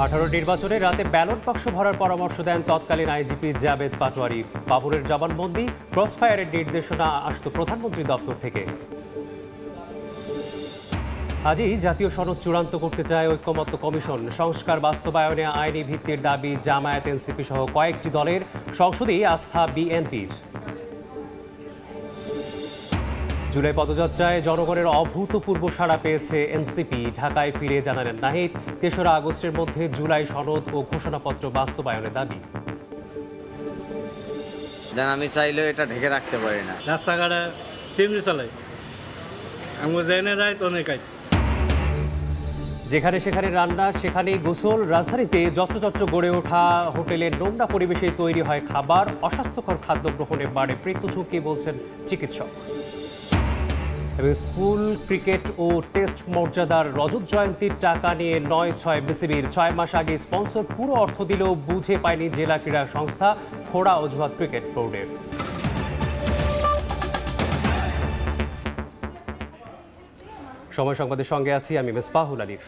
18 নির্বাচনে রাতে ব্যালট বাক্স ভরার পরামর্শ দেন তৎকালীন আইজিপি জাবেদ পাটোয়ারি। বাবুরের জবানবন্দি, ক্রসফায়ারের নির্দেশনা আসত প্রধানমন্ত্রী দপ্তর থেকে। আজই জাতীয় সনদ চূড়ান্ত করতে চায় ঐক্যমত্য কমিশন। সংস্কার বাস্তবায়নে আইনি ভিত্তির দাবি জামায়াত, এনসিপি সহ কয়েকটি দলের। সংসদেই আস্থা বিএনপির। জুলাই পদযাত্রায় জনগণের অভূতপূর্ব সাড়া পেয়েছে এনসিপি। ঢাকায় ফিরে জানালেন নাহিদ, ৩রা আগস্টের মধ্যে জুলাই সনদ ও ঘোষণাপত্র বাস্তবায়নের দাবি। আমি চাইলেও এটা ঢেকে রাখতে পারি না। রাস্তাঘাটে চিমনি চালাই, আমি জেনে যাই তো অনেক। যেখানে সেখানে রান্না, সেখানেই গোসল। রাজধানীতে যত্রতত্র গড়ে ওঠা হোটেলে নোংরা পরিবেশে তৈরি হয় খাবার। অস্বাস্থ্যকর খাদ্য গ্রহণে বাড়ে মৃত্যু ঝুঁকি, বলছেন চিকিৎসক। এবং স্কুল ক্রিকেট ও টেস্ট মর্যাদার রজত জয়ন্তীর টাকা নিয়ে ৯-৬ বিসিবির। ৬ মাস আগে স্পন্সর পুরো অর্থ দিলেও বুঝে পায়নি জেলা ক্রীড়া সংস্থা। খোড়া অজুহাত ক্রিকেট বোর্ডের। সময় সংবাদের সঙ্গে আছি আমি মেসবাহুল আলিফ।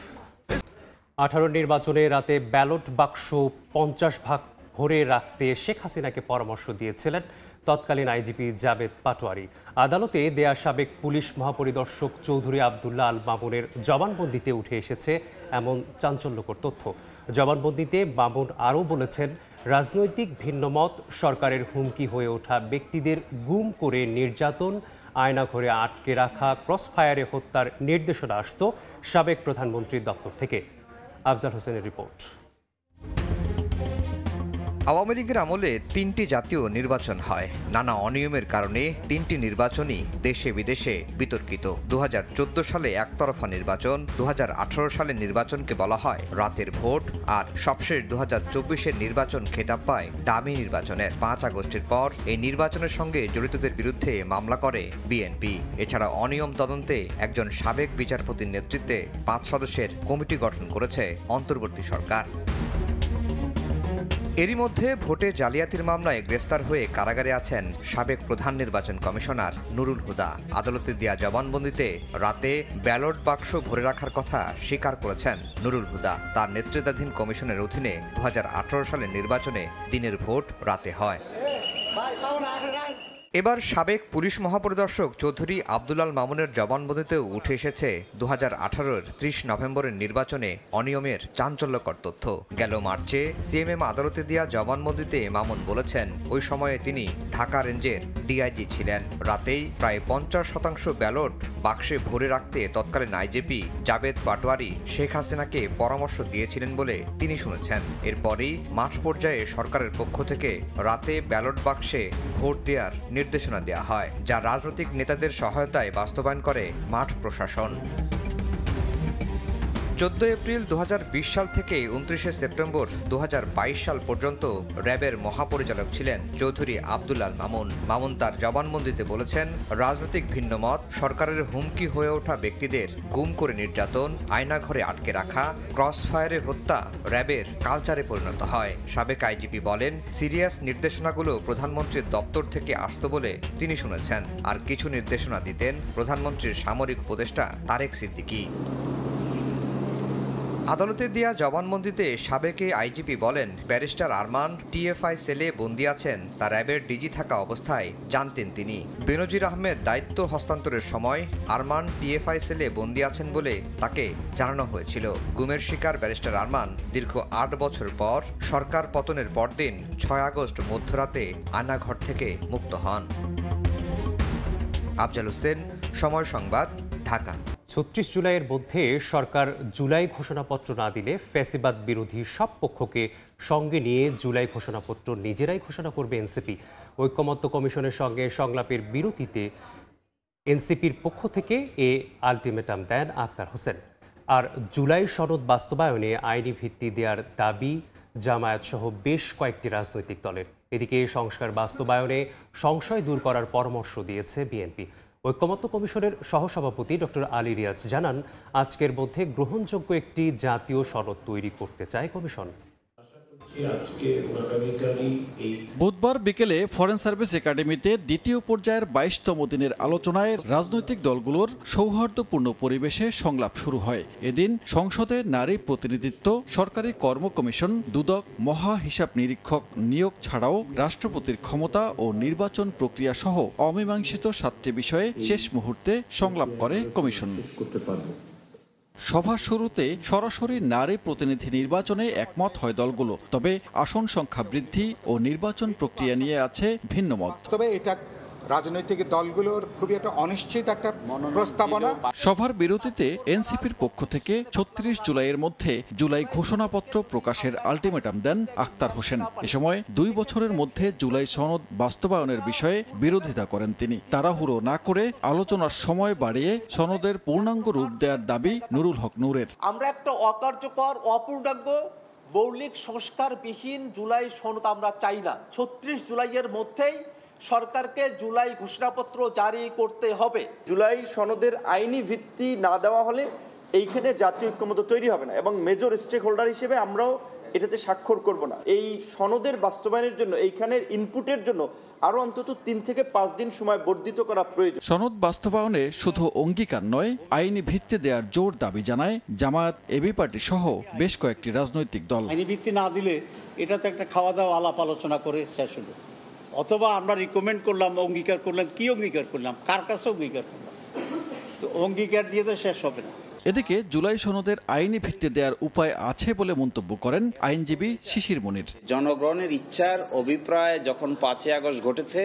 18 নির্বাচনে রাতে ব্যালট বাক্স 50 ভাগ ভরে রাখতে শেখ হাসিনাকে পরামর্শ দিয়েছিলেন তৎকালীন আইজিপি জাবেদ পাটোয়ারি। আদালতে দেয়া সাবেক পুলিশ মহাপরিদর্শক চৌধুরী আবদুল্লাহ আল মামুনের জবানবন্দিতে উঠে এসেছে এমন চাঞ্চল্যকর তথ্য। জবানবন্দিতে মামুন আরও বলেছেন, রাজনৈতিক ভিন্নমত, সরকারের হুমকি হয়ে ওঠা ব্যক্তিদের গুম করে নির্যাতন, আয়নাঘরে আটকে রাখা, ক্রসফায়ারে হত্যার নির্দেশনা আসত সাবেক প্রধানমন্ত্রীর দপ্তর থেকে। আফজাল হোসেনের রিপোর্ট। আওয়ামী লীগের আমলে 3টি জাতীয় নির্বাচন হয়। নানা অনিয়মের কারণে 3টি নির্বাচনই দেশে বিদেশে বিতর্কিত। 2014 সালে একতরফা নির্বাচন, 2018 সালের নির্বাচনকে বলা হয় রাতের ভোট, আর সবশেষ 2024-এর নির্বাচন খেতাব পায় ডামি নির্বাচনের। 5 আগস্টের পর এই নির্বাচনের সঙ্গে জড়িতদের বিরুদ্ধে মামলা করে বিএনপি। এছাড়া অনিয়ম তদন্তে একজন সাবেক বিচারপতির নেতৃত্বে 5 সদস্যের কমিটি গঠন করেছে অন্তর্বর্তী সরকার। এরই মধ্যে ভোটে জালিয়াতির মামলায় গ্রেফতার হয়ে কারাগারে আছেন সাবেক প্রধান নির্বাচন কমিশনার নুরুল হুদা। আদালতে দেয়া জবানবন্দিতে রাতে ব্যালট বাক্স ভরে রাখার কথা স্বীকার করেছেন নুরুল হুদা। তার নেতৃত্বাধীন কমিশনের অধীনে 2018 সালের নির্বাচনে দিনের ভোট রাতে হয়। এবার সাবেক পুলিশ মহাপরিদর্শক চৌধুরী আবদুল্লাহ আল মামুনের জবানবন্দিতেও উঠে এসেছে 2018-এর 30 নভেম্বরের নির্বাচনে অনিয়মের চাঞ্চল্যকর তথ্য। গেল মার্চে সিএমএম আদালতে দেওয়া জবানবন্দিতে মামুন বলেছেন, ওই সময়ে তিনি ঢাকা রেঞ্জের ডিআইজি ছিলেন। রাতেই প্রায় 50% ব্যালট বাক্সে ভরে রাখতে তৎকালীন আইজিপি জাবেদ পাটোয়ারি শেখ হাসিনাকে পরামর্শ দিয়েছিলেন বলে তিনি শুনেছেন। এরপরই মাঠ পর্যায়ে সরকারের পক্ষ থেকে রাতে ব্যালট বাক্সে ভোট দেওয়ার নির্দেশনা দেওয়া হয়, যা রাজনৈতিক নেতাদের সহায়তায় বাস্তবায়ন করে মাঠ প্রশাসন। 14 এপ্রিল 2020 সাল থেকে 29 সেপ্টেম্বর 2022 সাল পর্যন্ত র্যাবের মহাপরিচালক ছিলেন চৌধুরী আবদুল্লাহ আল মামুন। মামুন তার জবানবন্দিতে বলেছেন, রাজনৈতিক ভিন্নমত, সরকারের হুমকি হয়ে ওঠা ব্যক্তিদের গুম করে নির্যাতন, আয়নাঘরে আটকে রাখা, ক্রসফায়ারে হত্যা র্যাবের কালচারে পরিণত হয়। সাবেক আইজিপি বলেন, সিরিয়াস নির্দেশনাগুলো প্রধানমন্ত্রীর দপ্তর থেকে আসত বলে তিনি শুনেছেন, আর কিছু নির্দেশনা দিতেন প্রধানমন্ত্রীর সামরিক উপদেষ্টা তারেক সিদ্দিকী। আদালতে দেয়া জবানবন্দিতে সাবেক আইজিপি বলেন, ব্যারিস্টার আরমান টিএফআই সেলে বন্দী আছেন তা র্যাবের ডিজি থাকা অবস্থায় জানতেন তিনি। বেনজির আহমেদ দায়িত্ব হস্তান্তরের সময় আরমান টিএফআই সেলে বন্দী আছেন বলে তাকে জানানো হয়েছিল। গুমের শিকার ব্যারিস্টার আরমান দীর্ঘ 8 বছর পর সরকার পতনের পরদিন 6 আগস্ট মধ্যরাতে আয়নাঘর থেকে মুক্ত হন। আফজাল হোসেন, সময় সংবাদ, ঢাকা। 36 জুলাইয়ের মধ্যে সরকার জুলাই ঘোষণাপত্র না দিলে ফ্যাসিবাদ বিরোধী সব পক্ষকে সঙ্গে নিয়ে জুলাই ঘোষণাপত্র নিজেরাই ঘোষণা করবে এনসিপি। ঐক্যমত্য কমিশনের সঙ্গে সংলাপের বিরতিতে এনসিপির পক্ষ থেকে এ আলটিমেটাম দেন আক্তার হোসেন। আর জুলাই সনদ বাস্তবায়নে আইনি ভিত্তি দেওয়ার দাবি জামায়াত সহ বেশ কয়েকটি রাজনৈতিক দলের। এদিকে সংস্কার বাস্তবায়নে সংশয় দূর করার পরামর্শ দিয়েছে বিএনপি। ঐক্যমত্য কমিশনের সহসভাপতি ডক্টর আলী রিয়াজ জানান, আজকের মধ্যে গ্রহণযোগ্য একটি জাতীয় সনদ তৈরি করতে চায় কমিশন। বুধবার বিকেলে ফরেন সার্ভিস একাডেমিতে দ্বিতীয় পর্যায়ের 22তম দিনের আলোচনায় রাজনৈতিক দলগুলোর সৌহার্দ্যপূর্ণ পরিবেশে সংলাপ শুরু হয়। এদিন সংসদে নারী প্রতিনিধিত্ব, সরকারি কর্ম কমিশন, দুদক, মহা হিসাব নিরীক্ষক নিয়োগ ছাড়াও রাষ্ট্রপতির ক্ষমতা ও নির্বাচন প্রক্রিয়া সহ অমীমাংসিত 7টি বিষয়ে শেষ মুহূর্তে সংলাপ করে কমিশন। সভা শুরুতে সরাসরি নারী প্রতিনিধি নির্বাচনে একমত হয় দলগুলো, তবে আসন সংখ্যা বৃদ্ধি ও নির্বাচন প্রক্রিয়া নিয়ে আছে ভিন্ন মত। তবে এটা রাজনৈতিক দলগুলোর খুবই একটা অনিশ্চিত একটা প্রস্তাবনা। সভার বিরতিতে এনসিপির পক্ষ থেকে ৩৬ জুলাইয়ের মধ্যে জুলাই ঘোষণাপত্র প্রকাশের আলটিমেটাম দেন আক্তার হোসেন। এ সময় 2 বছরের মধ্যে জুলাই সনদ বাস্তবায়নের বিষয়ে বিরোধিতা করেন তিনি। তাড়াহুড়ো না করে আলোচনার সময় বাড়িয়ে সনদের পূর্ণাঙ্গ রূপ দেওয়ার দাবি নুরুল হক নূরের। আমরা একটা অকার্যকর, অপূর্ণাঙ্গ, মৌলিক সংস্কারবিহীন জুলাই সনদ আমরা চাই না। ৩৬ জুলাইয়ের মধ্যেই সরকারকে জুলাই ঘোষণাপত্র জারি করতে হবে। জুলাই সনদের আইনি ভিত্তি না দেওয়া হলে এইখানে জাতীয় ঐক্যমত্য তৈরি হবে না, এবং মেজর স্টেক হোল্ডার হিসেবে আমরাও এটাতে স্বাক্ষর করব না। এই সনদের বাস্তবায়নের জন্য, এইখানের ইনপুটের জন্য আরো অন্তত 3 থেকে 5 দিন সময় বর্ধিত করা প্রয়োজন। সনদ বাস্তবায়নে শুধু অঙ্গীকার নয়, আইনি ভিত্তি দেওয়ার জোর দাবি জানায় জামায়াত, এবি পার্টি সহ বেশ কয়েকটি রাজনৈতিক দল। আইনি ভিত্তি না দিলে এটা তো একটা খাওয়া দাওয়া আলাপ আলোচনা করে শেষ হলো, অথবা আমরা রিকমেন্ড করলাম, অঙ্গীকার করলাম। কি অঙ্গীকার করলাম? কার কাছে অঙ্গীকার করলাম? তো অঙ্গীকার দিয়ে তো শেষ হবে না। এদিকে জুলাই সনদের আইনি ভিত্তি দেওয়ার উপায় আছে বলে মন্তব্য করেন আইনজীবী শিশির মনির। জনগণের ইচ্ছার অভিপ্রায় যখন 5ই আগস্ট ঘটেছে,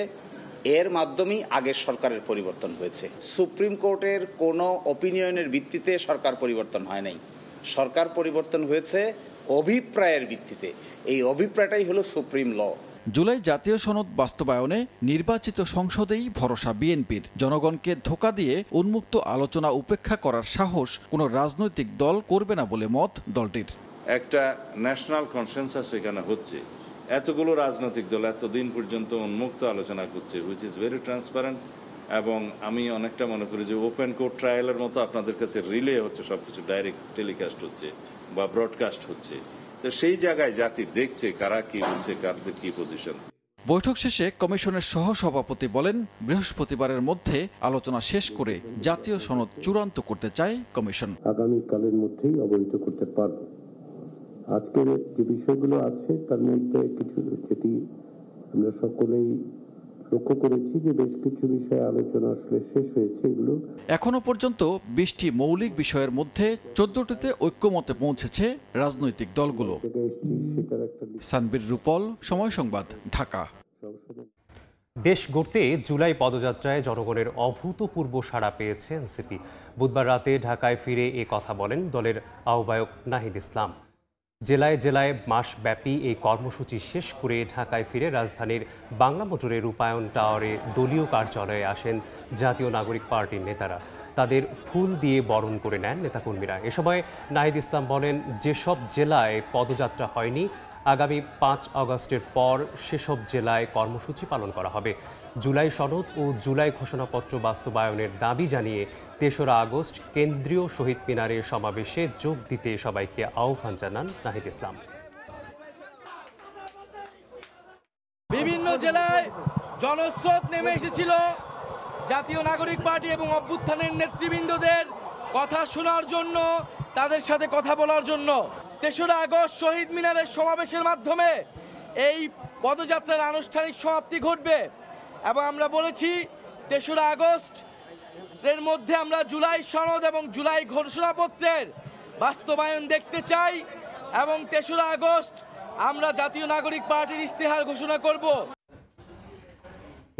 এর মাধ্যমেই আগের সরকারের পরিবর্তন হয়েছে। সুপ্রিম কোর্টের কোনো অপিনিয়নের ভিত্তিতে সরকার পরিবর্তন হয় নাই। সরকার পরিবর্তন হয়েছে অভিপ্রায়ের ভিত্তিতে। এই অভিপ্রায়টাই হলো সুপ্রিম ল। জুলাই জাতীয় সনদ বাস্তবায়নে নির্বাচিত সংসদেই ভরসা বিএনপির। জনগণকে ধোঁকা দিয়ে উন্মুক্ত আলোচনা উপেক্ষা করার সাহস কোনো রাজনৈতিক দল করবে না বলে মত দলটির। একটা ন্যাশনাল কনসেনসাস এখানে হচ্ছে, এতগুলো রাজনৈতিক দল এতদিন পর্যন্ত উন্মুক্ত আলোচনা করছে, হুইচ ইজ ভেরি ট্রান্সপারেন্ট, এবং আমি অনেকটা মনে করি যে ওপেন কোর্ট ট্রায়ালের মতো আপনাদের কাছে রিলে হচ্ছে, সবকিছু ডাইরেক্ট টেলিকাস্ট হচ্ছে বা ব্রডকাস্ট হচ্ছে। তো সেই জায়গায় জাতি দেখছে কারা কি হচ্ছে, কারদের কি পজিশন। বৈঠক শেষে কমিশনের সহসভাপতি বলেন, বৃহস্পতিবারের মধ্যে আলোচনা শেষ করে জাতীয় সনদ চূড়ান্ত করতে চায় কমিশন। আগামীকালের মধ্যেই অবহিত করতে পারব। আজকের যে বিষয়গুলো আছে তার মধ্যে কিছু যেটি আমরা সকলেই লক্ষ্য করেছি যে বেশ কিছু বিষয়ে আলোচনা আসলে শেষ হয়েছে। এগুলো এখনো পর্যন্ত 20টি মৌলিক বিষয়ের মধ্যে 14টিতে ঐক্যমতে পৌঁছেছে রাজনৈতিক দলগুলো। সানবীর রূপল, সময় সংবাদ, ঢাকা। দেশ গড়তে জুলাই পদযাত্রায় জনগণের অভূতপূর্ব সাড়া পেয়েছে এনসিপি। বুধবার রাতে ঢাকায় ফিরে এ কথা বলেন দলের আহ্বায়ক নাহিদ ইসলাম। জেলায় জেলায় মাসব্যাপী এই কর্মসূচি শেষ করে ঢাকায় ফিরে রাজধানীর বাংলা মোটরের রূপায়ণ টাওয়ারে দলীয় কার্যালয়ে আসেন জাতীয় নাগরিক পার্টির নেতারা। তাদের ফুল দিয়ে বরণ করে নেন নেতাকর্মীরা। এ সময় নাহিদ ইসলাম বলেন, যেসব জেলায় পদযাত্রা হয়নি আগামী 5 আগস্টের পর সেসব জেলায় কর্মসূচি পালন করা হবে। জুলাই সনদ ও জুলাই ঘোষণাপত্র বাস্তবায়নের দাবি জানিয়ে ৩রা আগস্ট কেন্দ্রীয় শহীদ মিনারের সমাবেশে যোগ দিতে সবাইকে আহ্বান জানান নাহিদ ইসলাম। বিভিন্ন জেলায় জনস্রোত নেমে এসেছিল জাতীয় নাগরিক পার্টি এবং অভ্যুত্থানের নেতৃবৃন্দদের কথা শোনার জন্য, তাদের সাথে কথা বলার জন্য। ৩রা আগস্ট শহীদ মিনারের সমাবেশের মাধ্যমে এই পদযাত্রার আনুষ্ঠানিক সমাপ্তি ঘটবে এবং আমরা বলেছি ৩রা আগস্ট এর মধ্যে আমরা জুলাই সনদ এবং জুলাই ঘোষণাপত্রের বাস্তবায়ন দেখতে চাই এবং ৩রা আগস্ট আমরা জাতীয় নাগরিক পার্টির ইশতেহার ঘোষণা করব।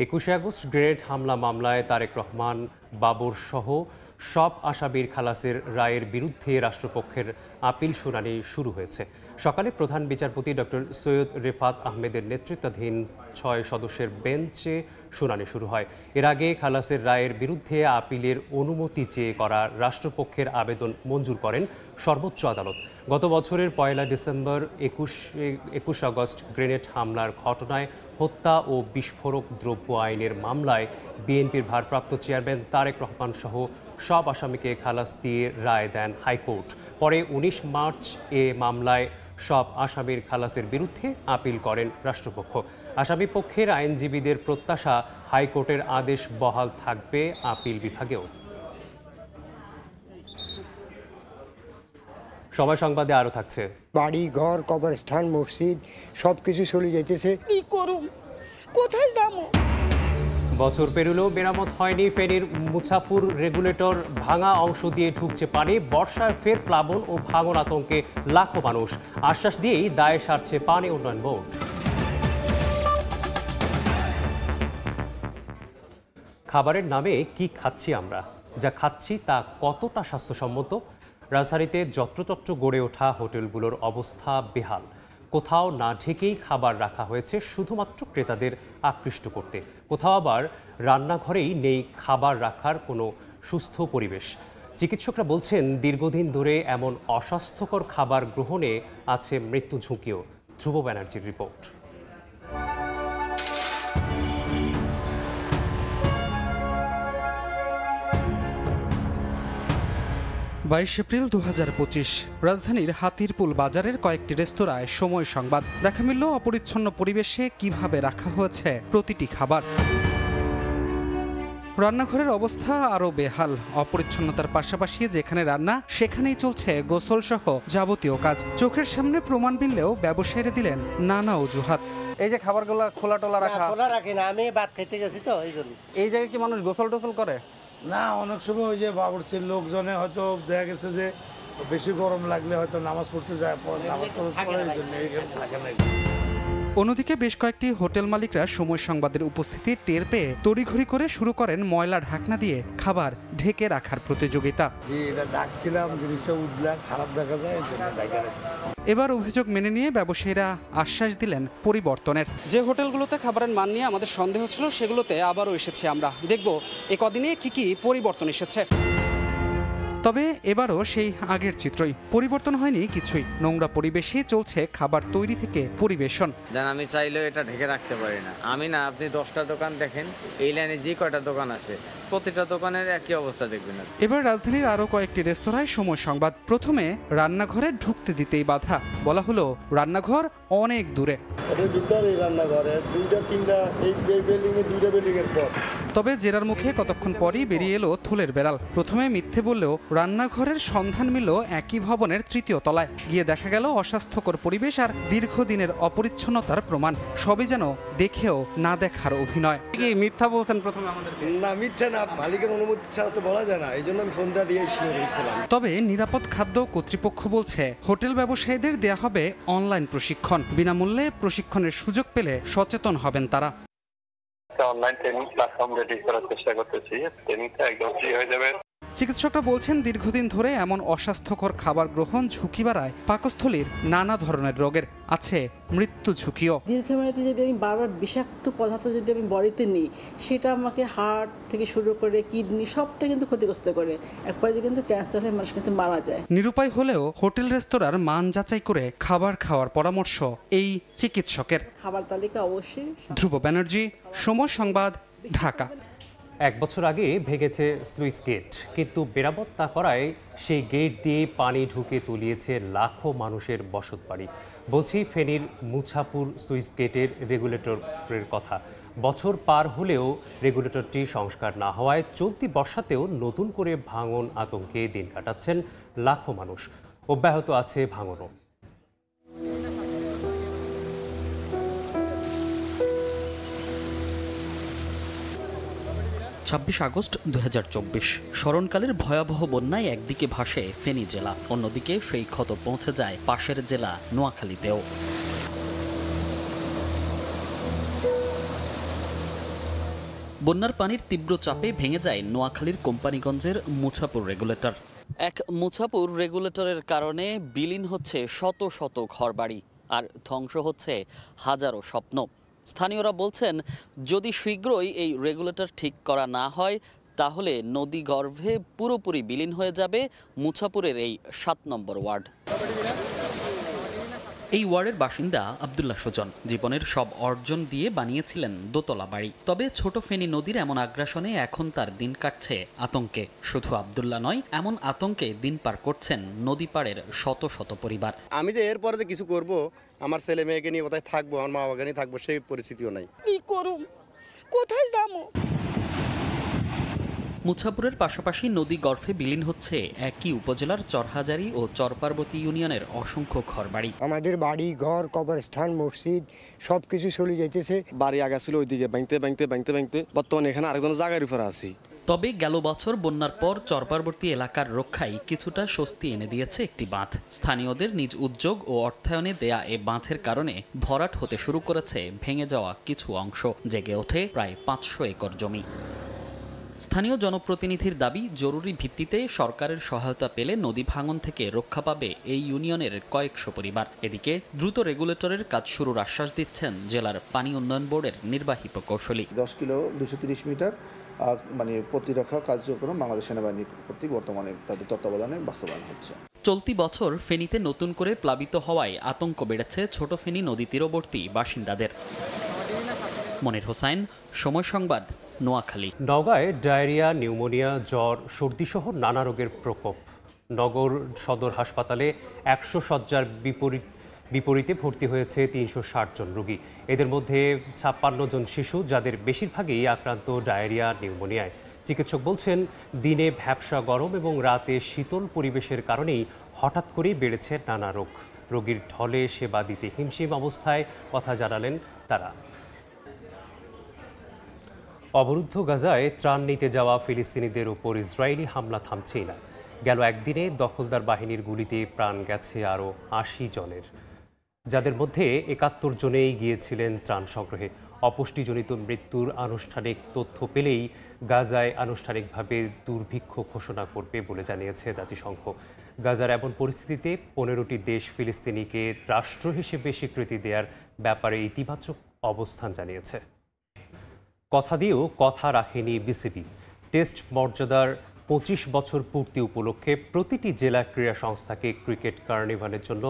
21 আগস্ট গ্রেনেড হামলা মামলায় তারেক রহমান, বাবর সহ সব আসামির খালাসের রায়ের বিরুদ্ধে রাষ্ট্রপক্ষের আপিল শুনানি শুরু হয়েছে। সকালে প্রধান বিচারপতি ডক্টর সৈয়দ রেফাত আহমেদের নেতৃত্বাধীন 6 সদস্যের বেঞ্চে শুনানি শুরু হয়। এর আগে খালাসের রায়ের বিরুদ্ধে আপিলের অনুমতি চেয়ে করা রাষ্ট্রপক্ষের আবেদন মঞ্জুর করেন সর্বোচ্চ আদালত। গত বছরের 1 ডিসেম্বর 21 আগস্ট গ্রেনেড হামলার ঘটনায় হত্যা ও বিস্ফোরক দ্রব্য আইনের মামলায় বিএনপির ভারপ্রাপ্ত চেয়ারম্যান তারেক রহমান সহ সব আসামিকে খালাস দিয়ে রায় দেন হাইকোর্ট। পরে 19 মার্চ এ মামলায় সব আসামির খালাসের বিরুদ্ধে আপিল করেন রাষ্ট্রপক্ষ। আসামি পক্ষের আইনজীবীদের প্রত্যাশা, হাইকোর্টের আদেশ বহাল থাকবে আপিল বিভাগেও। সময় সংবাদে আরো থাকছে। বাড়ি ঘর, কবরস্থান, মসজিদ সবকিছু চলে যাইতেছে। কি করুম, কোথায় যাবো? বছর পেরুলেও মেরামত হয়নি ফেনীর মুছাপুর রেগুলেটর। ভাঙা অংশ দিয়ে ঢুকছে পানি। বর্ষায় ফের প্লাবন ও ভাঙন আতঙ্কে লাখো মানুষ। আশ্বাস দিয়েই দায়ে সারছে পানি উন্নয়ন বোর্ড। খাবারের নামে কি খাচ্ছি আমরা? যা খাচ্ছি তা কতটা স্বাস্থ্যসম্মত? রাজধানীতে যত্রতত্র গড়ে ওঠা হোটেলগুলোর অবস্থা বেহাল। কোথাও না ঢেকেই খাবার রাখা হয়েছে শুধুমাত্র ক্রেতাদের আকৃষ্ট করতে, কোথাও আবার রান্নাঘরেই নেই খাবার রাখার কোনো সুস্থ পরিবেশ। চিকিৎসকরা বলছেন দীর্ঘদিন ধরে এমন অস্বাস্থ্যকর খাবার গ্রহণে আছে মৃত্যু ঝুঁকিও। ধ্রুব ব্যানার্জির রিপোর্ট। 22 এপ্রিল 2025 রাজধানীর হাতিরপুল বাজারের কয়েকটি রেস্তোরাঁয় সময় সংবাদ। দেখা মিলল অপরিচ্ছন্ন পরিবেশে কিভাবে রাখা হয়েছে প্রতিটি খাবার। রান্নাঘরের অবস্থা আরও বেহাল। অপরিচ্ছন্নতার পাশাপাশি যেখানে রান্না সেখানেই চলছে গোসল সহ যাবতীয় কাজ। চোখের সামনে প্রমাণ মিললেও ব্যবসায়ীরা দিলেন নানা অজুহাত। এই যে খাবারগুলো খোলা টোলা রাখা। খোলা রাখি না, আমি ভাত খেতে গেছি তো এই জন্য। এই জায়গায় কি মানুষ গোসল টোসল করে? না, অনেক সময় ওই যে বাবুর্চির লোকজনে হয়তো দেখা গেছে যে বেশি গরম লাগলে হয়তো নামাজ পড়তে যায়, নামাজ পড়ে এই জন্য থাকে না। অন্যদিকে বেশ কয়েকটি হোটেল মালিকরা সময় সংবাদের উপস্থিতি টের পেয়ে তড়িঘড়ি করে শুরু করেন ময়লা ঢাকনা দিয়ে খাবার ঢেকে রাখার প্রতিযোগিতা। এটা ডাকছিলাম, জিনিসটা উঠলে খারাপ দেখা যায়। এবার অভিযোগ মেনে নিয়ে ব্যবসায়ীরা আশ্বাস দিলেন পরিবর্তনের। যে হোটেলগুলোতে খাবারের মান নিয়ে আমাদের সন্দেহ ছিল সেগুলোতে আবারও এসেছি আমরা। দেখব এ কদিনে কি পরিবর্তন এসেছে। তবে এবারও সেই আগের চিত্রই, পরিবর্তন হয়নি কিছুই। নোংরা পরিবেশে চলছে খাবার তৈরি থেকে পরিবেশন। আমি চাইলেও এটা ঢেকে রাখতে পারি না। আমি না, আপনি 10টা দোকান দেখেন, এই লাইনে যে কয়টা দোকান আছে প্রতিটা দোকানের একই অবস্থা দেখবেন। এবার রাজধানীর আরও কয়েকটি রেস্তোরাঁয় সময় সংবাদ। প্রথমে রান্নাঘরে ঢুকতে দিতেই বাধা। বলা হলো রান্নাঘর অনেক দূরে। তবে জেরার মুখে কতক্ষণ পরই বেরিয়ে এলো থুলের বেড়াল। প্রথমে মিথ্যে বললেও রান্নাঘরের সন্ধান মিলল একই ভবনের 3য় তলায়। গিয়ে দেখা গেল অস্বাস্থ্যকর পরিবেশ আর দীর্ঘদিনের অপরিচ্ছন্নতার প্রমাণ। সবই যেন দেখেও না দেখার অভিনয়। কি মিথ্যা বলছেন প্রথমে আমাদের? না, মিথ্যা না, মালিকের অনুমতি ছাড়া তো বলা যায় না, এই জন্য আমি ফোনটা দিয়ে শিওর হয়েছিলাম। তবে নিরাপদ খাদ্য কর্তৃপক্ষ বলছে হোটেল ব্যবসায়ীদের দেয়া হবে অনলাইন প্রশিক্ষণ। বিনামূল্যে প্রশিক্ষণের সুযোগ পেলে সচেতন হবেন তারা। অনলাইন ট্রেনিং প্ল্যাটফর্ম রেডি করার চেষ্টা করতেছি, ট্রেনিংটা একদম ফ্রি হয়ে যাবে। চিকিৎসকরা বলছেন দীর্ঘদিন ধরে এমন অস্বাস্থ্যকর খাবার গ্রহণ ঝুঁকি বাড়ায় পাকস্থলীর নানা ধরনের রোগের, আছে মৃত্যু ঝুঁকিও। দীর্ঘমেয়াদী যদি আমি বারবার বিষাক্ত পদার্থ যদি আমি বডিতে নিই, সেটা আমাকে হার্ট থেকে শুরু করে কিডনি সবটা কিন্তু ক্ষতিগ্রস্ত করে। একবার যে কিন্তু ক্যান্সার হয়ে মানুষ কিন্তু মারা যায়। নিরুপায় হলেও হোটেল রেস্তোরাঁর মান যাচাই করে খাবার খাওয়ার পরামর্শ এই চিকিৎসকের। খাবার তালিকা অবশ্যই। ধ্রুব ব্যানার্জি, সময় সংবাদ, ঢাকা। 1 বছর আগে ভেঙেছে স্লুইস গেট, কিন্তু মেরামত না করায় সেই গেট দিয়ে পানি ঢুকে তলিয়েছে লাখো মানুষের বসতবাড়ি। বলছি ফেনীর মুছাপুর স্লুইস গেটের রেগুলেটরের কথা। বছর পার হলেও রেগুলেটরটি সংস্কার না হওয়ায় চলতি বর্ষাতেও নতুন করে ভাঙন আতঙ্কে দিন কাটাচ্ছেন লাখো মানুষ। অব্যাহত আছে ভাঙনও। 26 আগস্ট 2024 স্মরণকালের ভয়াবহ বন্যায় একদিকে ভাসে ফেনী জেলা, অন্যদিকে সেই ক্ষত পৌঁছে যায় পাশের জেলা নোয়াখালীতেও। বন্যার পানির তীব্র চাপে ভেঙে যায় নোয়াখালীর কোম্পানিগঞ্জের মুছাপুর রেগুলেটর। এক মুছাপুর রেগুলেটরের কারণে বিলীন হচ্ছে শত শত ঘরবাড়ি আর ধ্বংস হচ্ছে হাজারো স্বপ্ন। স্থানীয়রা বলছেন যদি শীঘ্রই এই রেগুলেটর ঠিক করা না হয় তাহলে নদী গর্ভে পুরোপুরি বিলীন হয়ে যাবে মুছাপুরের এই 7 নম্বর ওয়ার্ড। এই ওয়ার্ডের বাসিন্দা আব্দুল্লাহ সুজন জীবনের সব অর্জন দিয়ে বানিয়েছিলেন দোতলা বাড়ি। তবে ছোট ফেনী নদীর এমন আগ্রাসনে এখন তার দিন কাটছে আতঙ্কে। শুধু আব্দুল্লাহ নয়, এমন আতঙ্কে দিন পার করছেন নদী পাড়ের শত শত পরিবার। আমি যে এরপরে যে কিছু করব, আমার ছেলে মেয়েকে নিয়ে কোথায় থাকবো, আমার মা বাবাকে নিয়ে থাকবো, সেই পরিস্থিতিও নাই। কি করুম, কোথায় যাবো? মুছাপুরের পাশাপাশি নদী গর্ভে বিলীন হচ্ছে একই উপজেলার চরহাজারি ও চরপার্বতী ইউনিয়নের অসংখ্য ঘরবাড়ি। আমাদের বাড়ি ঘর, কবরস্থান, মসজিদ সবকিছু চলে যাইতেছে। বাড়ি আগা ছিল ওইদিকে ভাঙতে বর্তমানে এখানে আরেকজন জায়গার উপরে আছি। তবে গেল বছর বন্যার পর চরপার্বতী এলাকার রক্ষায় কিছুটা স্বস্তি এনে দিয়েছে একটি বাঁধ। স্থানীয়দের নিজ উদ্যোগ ও অর্থায়নে দেয়া এ বাঁধের কারণে ভরাট হতে শুরু করেছে ভেঙে যাওয়া কিছু অংশ। জেগে ওঠে প্রায় 500 একর জমি। স্থানীয় জনপ্রতিনিধির দাবি, জরুরি ভিত্তিতে সরকারের সহায়তা পেলে নদী ভাঙন থেকে রক্ষা পাবে এই ইউনিয়নের কয়েকশো পরিবার। এদিকে দ্রুত রেগুলেটরের কাজ শুরুর আশ্বাস দিচ্ছেন জেলার পানি উন্নয়ন বোর্ডের নির্বাহী প্রকৌশলী। 10 কিলো 230 মিটার মানে প্রতিরক্ষা কার্যক্রম বাংলাদেশ সেনাবাহিনী কর্তৃক বর্তমানে তাদের তত্ত্বাবধানে বাস্তবায়ন হচ্ছে। চলতি বছর ফেনীতে নতুন করে প্লাবিত হওয়ায় আতঙ্ক বেড়েছে ছোট ফেনী নদী তীরবর্তী বাসিন্দাদের। মনির হোসাইন, সময় সংবাদ, নোয়াখালী। নওগাঁয় ডায়রিয়া, নিউমোনিয়া, জ্বর, সর্দিসহ নানা রোগের প্রকোপ। নগর সদর হাসপাতালে 100 শয্যার বিপরীতে ভর্তি হয়েছে 360 জন রোগী। এদের মধ্যে 56 জন শিশু, যাদের বেশিরভাগই আক্রান্ত ডায়রিয়া, নিউমোনিয়ায়। চিকিৎসক বলছেন, দিনে ভ্যাপসা গরম এবং রাতে শীতল পরিবেশের কারণেই হঠাৎ করেই বেড়েছে নানা রোগ। রোগীর ঢলে সেবা দিতে হিমশিম অবস্থায় কথা জানালেন তারা। অবরুদ্ধ গাজায় ত্রাণ নিতে যাওয়া ফিলিস্তিনিদের উপর ইসরায়েলি হামলা থামছেই না। গেল একদিনে দখলদার বাহিনীর গুলিতে প্রাণ গেছে আরও 80 জনের, যাদের মধ্যে 71 জনেই গিয়েছিলেন ত্রাণ সংগ্রহে। অপুষ্টিজনিত মৃত্যুর আনুষ্ঠানিক তথ্য পেলেই গাজায় আনুষ্ঠানিকভাবে দুর্ভিক্ষ ঘোষণা করবে বলে জানিয়েছে জাতিসংঘ। গাজার এমন পরিস্থিতিতে 15টি দেশ ফিলিস্তিনিকে রাষ্ট্র হিসেবে স্বীকৃতি দেওয়ার ব্যাপারে ইতিবাচক অবস্থান জানিয়েছে। কথা দিয়েও কথা রাখেনি বিসিবি। টেস্ট মর্যাদার 25 বছর পূর্তি উপলক্ষে প্রতিটি জেলা ক্রীড়া সংস্থাকে ক্রিকেট কার্নিভালের জন্য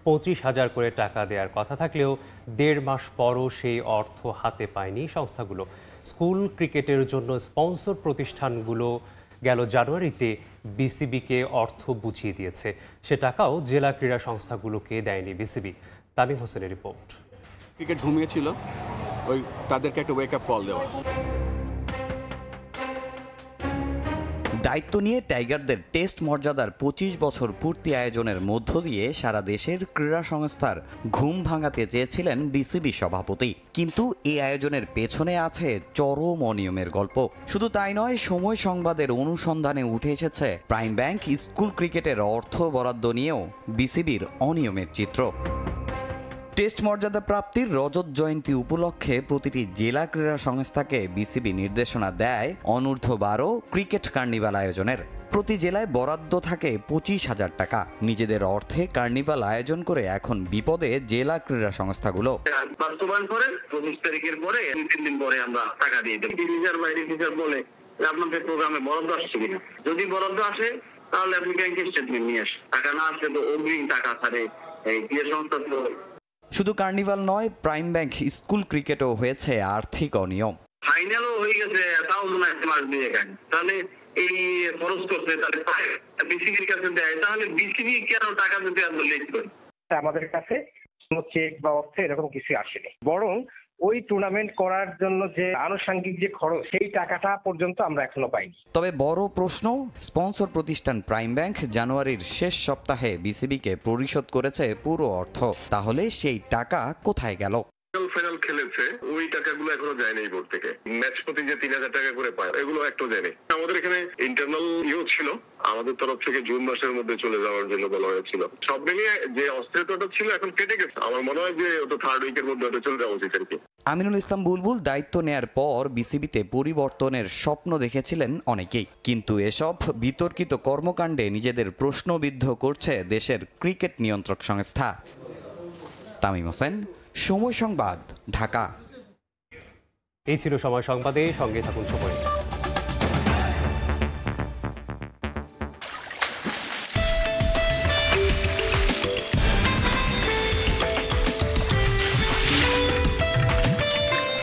25,000 করে টাকা দেওয়ার কথা থাকলেও 1.5 মাস পরও সেই অর্থ হাতে পায়নি সংস্থাগুলো। স্কুল ক্রিকেটের জন্য স্পন্সর প্রতিষ্ঠানগুলো গেল জানুয়ারিতে বিসিবিকে অর্থ বুঝিয়ে দিয়েছে। সে টাকাও জেলা ক্রীড়া সংস্থাগুলোকে দেয়নি বিসিবি। তামিম হোসেনের রিপোর্ট। ক্রিকেট ঘুমিয়েছিল, ওই তাদেরকে একটা ওয়েক আপ কল দেওয়া। দায়িত্ব নিয়ে টাইগারদের টেস্ট মর্যাদার 25 বছর পূর্তি আয়োজনের মধ্য দিয়ে সারা দেশের ক্রীড়া সংস্থার ঘুম ভাঙাতে চেয়েছিলেন বিসিবি সভাপতি। কিন্তু এই আয়োজনের পেছনে আছে চরম অনিয়মের গল্প। শুধু তাই নয়, সময় সংবাদের অনুসন্ধানে উঠে এসেছে প্রাইম ব্যাংক স্কুল ক্রিকেটের অর্থ বরাদ্দ নিয়েও বিসিবির অনিয়মের চিত্র। টেস্ট মর্যাদা প্রাপ্তির রজত জয়ন্তী উপলক্ষে প্রতিটি জেলা ক্রীড়া সংস্থাকে বিসিবি নির্দেশনা দেয় অনূর্ধ্ব 12 ক্রিকেট কার্নিভাল আয়োজনের। প্রতি জেলায় বরাদ্দ থাকে 25,000 টাকা। নিজেদের অর্থে কার্নিভাল আয়োজন করে এখন বিপদে জেলা ক্রীড়া সংস্থাগুলো। বাস্তবায়ন করে 25 তারিখের পরে 3 দিন পরে আমরা টাকা দিয়ে দেব। টিচার বাইরে টিচার বলে আপনাদের প্রোগ্রামে বরাদ্দ আসছে কিনা, যদি বরাদ্দ আসে তাহলে আপনি ব্যাংকের স্টেটমেন্ট নিয়ে আসেন। টাকা না আসলে তো অগ্রিম টাকা ছাড়ে এই ক্রীড়া সংস্থা। শুধু কার্নিভাল নয়, প্রাইম ব্যাংক স্কুল ক্রিকেটও হয়েছে আর্থিক অনিয়ম। ফাইনালও হয়ে গেছে, তাও মাস দিয়ে গেছে। তাহলে এই খরচ করতে তাহলে বিসিবির কাছে দেয়, তাহলে বিসিবি কেন টাকা দিতে এত লেট করে? আমাদের কাছে কোনো চেক বা অর্থ এরকম কিছু আসেনি, বরং ওই টুর্নামেন্ট করার জন্য যে আনুষঙ্গিক যে খরচ, সেই টাকাটা পর্যন্ত আমরা এখনো পাইনি। তবে বড় প্রশ্ন, স্পন্সর প্রতিষ্ঠান প্রাইম ব্যাংক জানুয়ারির শেষ সপ্তাহে বিসিবিকে পরিশোধ করেছে পুরো অর্থ। তাহলে সেই টাকা কোথায় গেল? ফাইনাল খেলেছে, ওই টাকাগুলো এখনো যায়নি বোর্ড থেকে। ম্যাচ প্রতি যে 3,000 টাকা করে পায়, এগুলো একটু দেয়নি। আমাদের এখানে ইন্টারনাল ছিল, আমাদের তরফ থেকে জুন মাসের মধ্যে চলে যাওয়ার জন্য বলা হয়েছিল। সব মিলিয়ে যে অস্থিরতাটা ছিল এখন কেটে গেছে। আমার মনে হয় যে ওটা 3rd উইকের মধ্যে চলে যাওয়া উচিত আর কি। আমিনুল ইসলাম বুলবুল দায়িত্ব নেয়ার পর বিসিবিতে পরিবর্তনের স্বপ্ন দেখেছিলেন অনেকেই, কিন্তু এসব বিতর্কিত কর্মকাণ্ডে নিজেদের প্রশ্নবিদ্ধ করছে দেশের ক্রিকেট নিয়ন্ত্রক সংস্থা। তামিম হোসেন, সময় সংবাদ, ঢাকা। এই ছিল সময় সংবাদে, সঙ্গে থাকুন সময়।